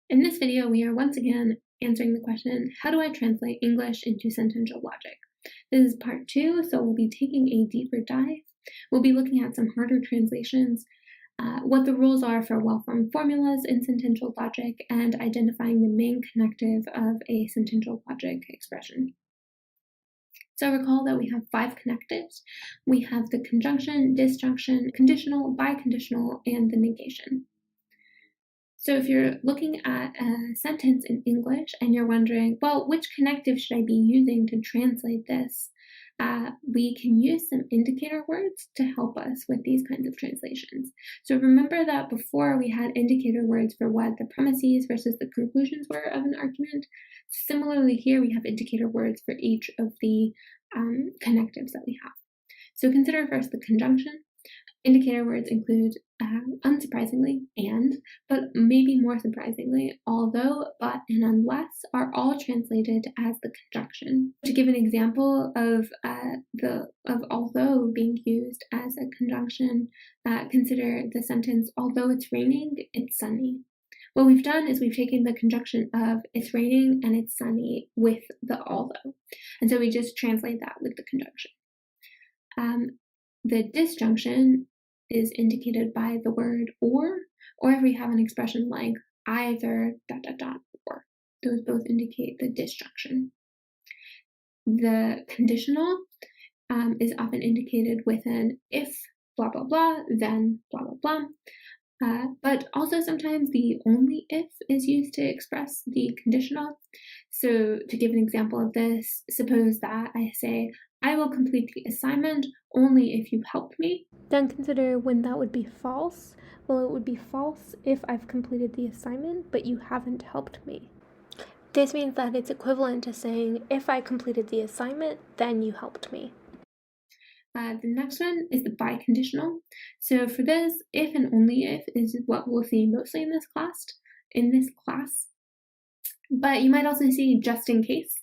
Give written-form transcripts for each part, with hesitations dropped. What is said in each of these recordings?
In this video, we are once again answering the question, how do I translate English into sentential logic? This is part 2, so we'll be taking a deeper dive. We'll be looking at some harder translations, what the rules are for well-formed formulas in sentential logic, and identifying the main connective of a sentential logic expression. So recall that we have 5 connectives. We have the conjunction, disjunction, conditional, biconditional, and the negation. So if you're looking at a sentence in English and you're wondering, well, which connective should I be using to translate this? We can use some indicator words to help us with these kinds of translations. So remember that before we had indicator words for what the premises versus the conclusions were of an argument. Similarly here, we have indicator words for each of the connectives that we have. So consider first the conjunction. Indicator words include, unsurprisingly, and, but maybe more surprisingly, although, but, and unless are all translated as the conjunction. To give an example of although being used as a conjunction, consider the sentence, although it's raining, it's sunny. What we've done is we've taken the conjunction of it's raining and it's sunny with the although. And so we just translate that with the conjunction. The disjunction is indicated by the word or if we have an expression like either ... or. Those both indicate the disjunction. The conditional is often indicated with an if blah blah blah, then blah blah blah. But also sometimes the only if is used to express the conditional. So to give an example of this, suppose that I say, I will complete the assignment only if you help me. Then consider when that would be false. Well, it would be false if I've completed the assignment, but you haven't helped me. This means that it's equivalent to saying, if I completed the assignment, then you helped me. The next one is the biconditional. So for this, if and only if is what we'll see mostly in this class. But you might also see just in case.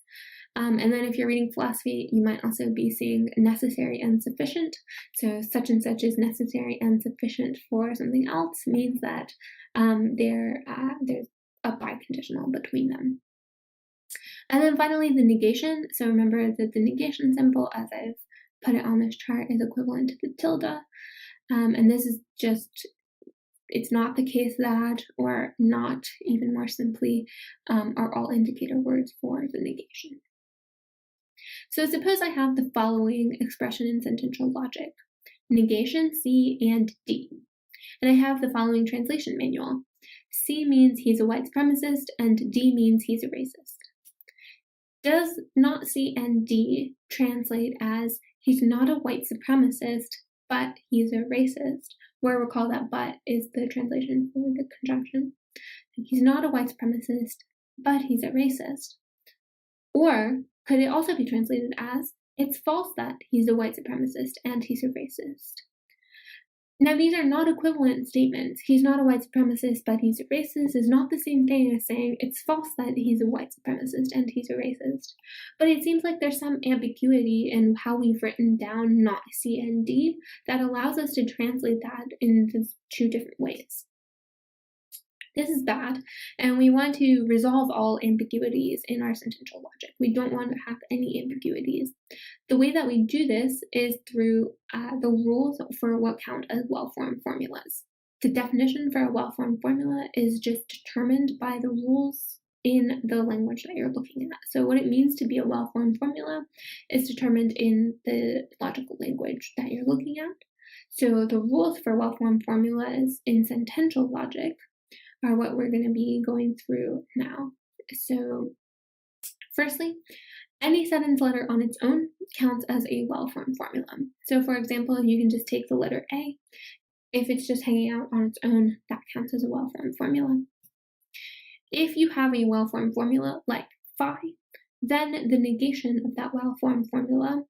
And then if you're reading philosophy, you might also be seeing necessary and sufficient. So such and such is necessary and sufficient for something else means that there's a biconditional between them. And then finally, the negation. So remember that the negation symbol, as I've put it on this chart, is equivalent to the tilde. And this is just, it's not the case that, or not, even more simply, are all indicator words for the negation. So suppose I have the following expression in sentential logic, negation C and D. And I have the following translation manual. C means he's a white supremacist and D means he's a racist. Does not C and D translate as he's not a white supremacist, but he's a racist, where recall that but is the translation for the conjunction. He's not a white supremacist, but he's a racist. Or could it also be translated as, it's false that he's a white supremacist and he's a racist? Now, these are not equivalent statements. He's not a white supremacist, but he's a racist is not the same thing as saying it's false that he's a white supremacist and he's a racist. But it seems like there's some ambiguity in how we've written down not C and D that allows us to translate that in two different ways. This is bad, and we want to resolve all ambiguities in our sentential logic. We don't want to have any ambiguities. The way that we do this is through the rules for what count as well-formed formulas. The definition for a well-formed formula is just determined by the rules in the language that you're looking at. So what it means to be a well-formed formula is determined in the logical language that you're looking at. So the rules for well-formed formulas in sentential logic are what we're going to be going through now. So firstly, any sentence letter on its own counts as a well-formed formula. So for example, you can just take the letter A. If it's just hanging out on its own, that counts as a well-formed formula. If you have a well-formed formula like phi, then the negation of that well-formed formula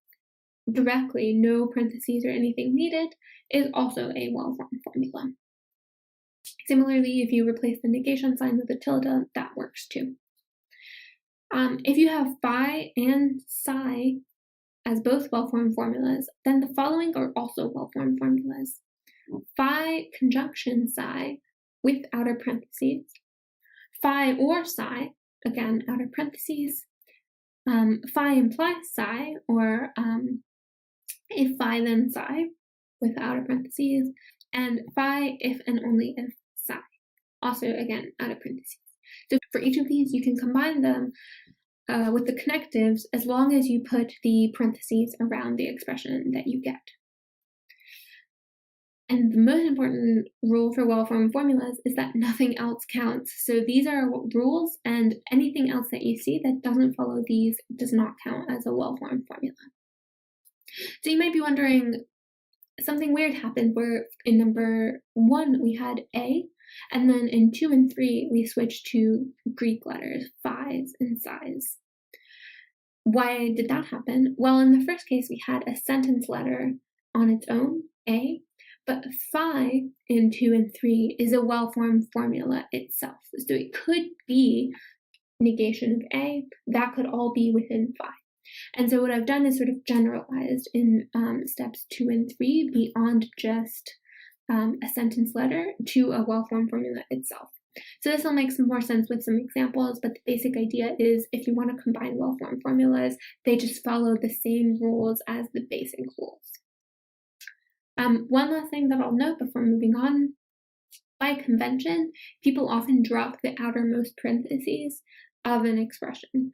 directly, no parentheses or anything needed, is also a well-formed formula. Similarly, if you replace the negation sign with a tilde, that works too. If you have phi and psi as both well-formed formulas, then the following are also well-formed formulas. Phi conjunction psi with outer parentheses. phi or psi, again, outer parentheses, phi implies psi, or if phi then psi, with outer parentheses, and phi if and only if psi, also again, outer parentheses. So for each of these, you can combine them with the connectives as long as you put the parentheses around the expression that you get. And the most important rule for well-formed formulas is that nothing else counts. So these are rules, and anything else that you see that doesn't follow these does not count as a well-formed formula. So you might be wondering, something weird happened where in number 1 we had A, and then in 2 and 3 we switched to Greek letters, phis and psis. Why did that happen? Well, in the first case we had a sentence letter on its own, A, but phi in 2 and 3 is a well-formed formula itself. So it could be negation of A, that could all be within phi. And so what I've done is sort of generalized in steps 2 and 3 beyond just a sentence letter to a well-formed formula itself. So this will make some more sense with some examples, but the basic idea is if you want to combine well-formed formulas, they just follow the same rules as the basic rules. One last thing that I'll note before moving on, by convention, people often drop the outermost parentheses of an expression.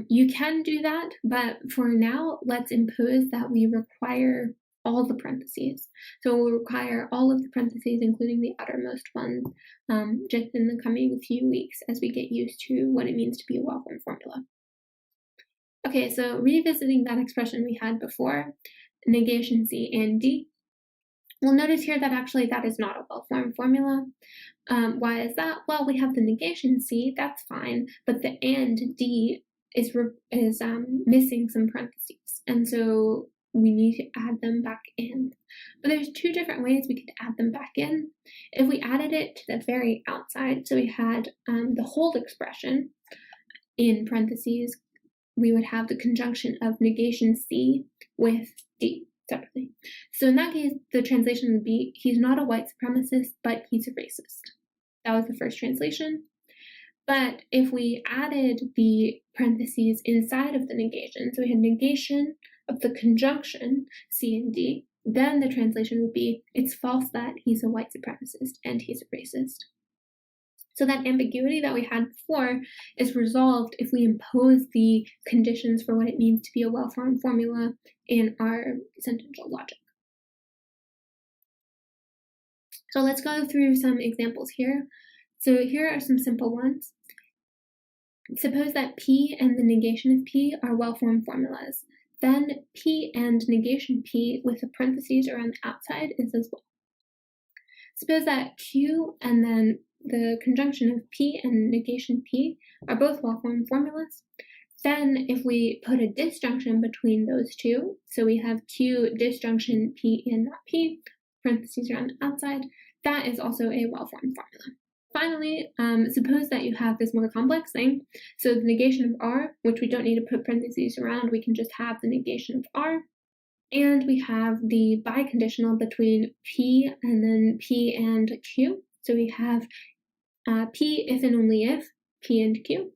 You can do that, but for now, let's impose that we require all the parentheses. So we'll require all of the parentheses, including the outermost ones, just in the coming few weeks as we get used to what it means to be a well-formed formula. Okay, so revisiting that expression we had before, negation C and D, we'll notice here that actually that is not a well-formed formula. Why is that? Well, we have the negation C, that's fine, but the and D is missing some parentheses, and so we need to add them back in. But there's two different ways we could add them back in. If we added it to the very outside, so we had the whole expression in parentheses, we would have the conjunction of negation C with D separately. So in that case, the translation would be, he's not a white supremacist, but he's a racist. That was the first translation. But if we added the parentheses inside of the negation, so we had negation of the conjunction C and D, then the translation would be, it's false that he's a white supremacist and he's a racist. So that ambiguity that we had before is resolved if we impose the conditions for what it means to be a well-formed formula in our sentential logic. So let's go through some examples here. So here are some simple ones. Suppose that P and the negation of P are well-formed formulas. Then P and negation P with the parentheses around the outside is as well. Suppose that Q and then the conjunction of P and negation P are both well-formed formulas. Then if we put a disjunction between those two, so we have Q disjunction P and not P, parentheses around the outside, that is also a well-formed formula. Finally, suppose that you have this more complex thing. So the negation of R, which we don't need to put parentheses around, we can just have the negation of R. And we have the biconditional between P and then P and Q. So we have P if and only if, P and Q.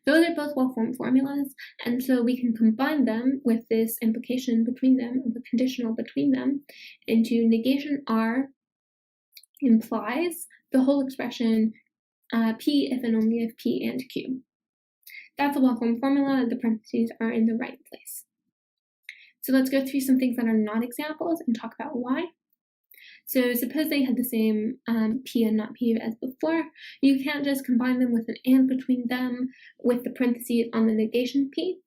Those are both well-formed formulas, and so we can combine them with this implication between them, the conditional between them, into negation R implies the whole expression P if and only if P and Q. That's a well-formed formula. The parentheses are in the right place. So let's go through some things that are not examples and talk about why. So suppose they had the same P and not P as before. You can't just combine them with an and between them with the parentheses on the negation P.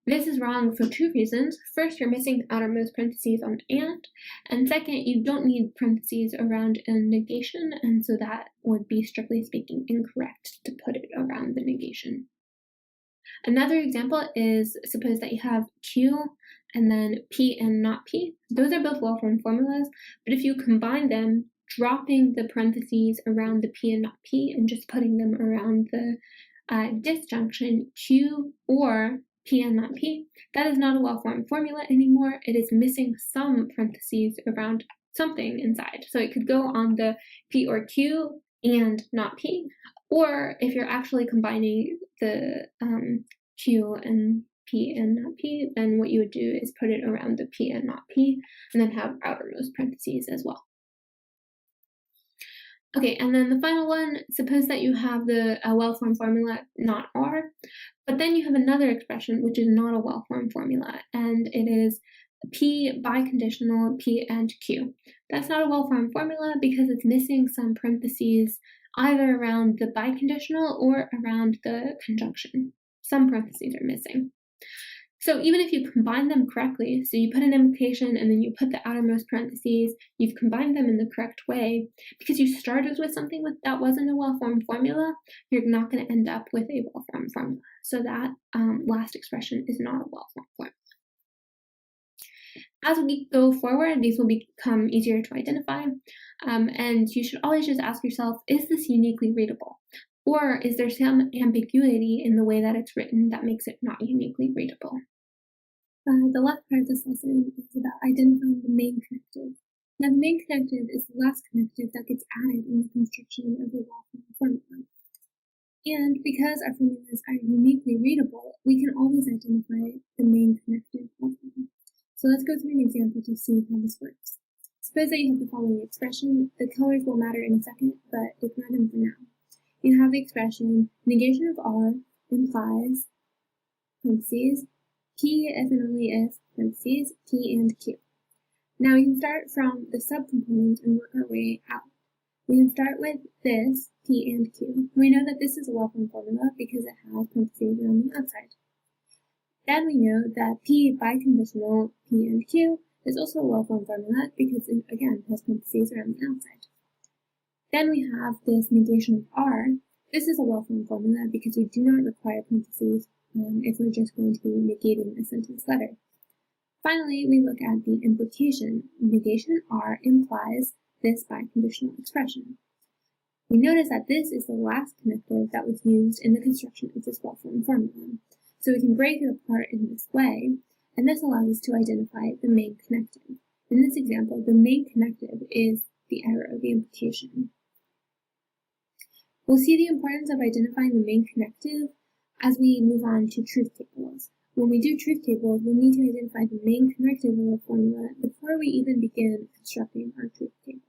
This is wrong for two reasons. First, you're missing the outermost parentheses on and second, you don't need parentheses around a negation, and so that would be, strictly speaking, incorrect to put it around the negation. Another example is, suppose that you have Q and then P and not P. Those are both well-formed formulas, but if you combine them, dropping the parentheses around the P and not P and just putting them around the disjunction Q or P and not P, that is not a well-formed formula anymore. It is missing some parentheses around something inside. So it could go on the P or Q and not P, Or if you're actually combining the Q and P and not P, then what you would do is put it around the P and not P, and then have outermost parentheses as well. Okay, and then the final one, suppose that you have a well-formed formula, not R, but then you have another expression which is not a well-formed formula, and it is P biconditional P and Q. That's not a well-formed formula because it's missing some parentheses either around the biconditional or around the conjunction. Some parentheses are missing. So even if you combine them correctly, so you put an implication and then you put the outermost parentheses, you've combined them in the correct way, because you started with something that wasn't a well-formed formula, you're not going to end up with a well-formed formula. So that last expression is not a well-formed formula. As we go forward, these will become easier to identify, and you should always just ask yourself, is this uniquely readable? Or is there some ambiguity in the way that it's written that makes it not uniquely readable? The last part of this lesson is about identifying the main connective. Now, the main connective is the last connective that gets added in the construction of the well-formed formula. And because our formulas are uniquely readable, we can always identify the main connective of them. So let's go through an example to see how this works. Suppose that you have the following expression. The colors will matter in a second, but ignore them for now. You have the expression negation of R implies parentheses P if and only if parentheses P and Q. Now we can start from the subcomponent and work our way out. We can start with this P and Q. We know that this is a well-formed formula because it has parentheses around the outside. Then we know that P biconditional P and Q is also a well-formed formula because it, again, has parentheses around the outside. Then we have this negation of R. This is a well-formed formula because we do not require parentheses if we're just going to be negating a sentence letter. Finally, we look at the implication. Negation R implies this biconditional expression. We notice that this is the last connective that was used in the construction of this well-formed formula. So we can break it apart in this way, and this allows us to identify the main connective. In this example, the main connective is the error of the implication. We'll see the importance of identifying the main connective as we move on to truth tables. When we do truth tables, we'll need to identify the main connective of a formula before we even begin constructing our truth table.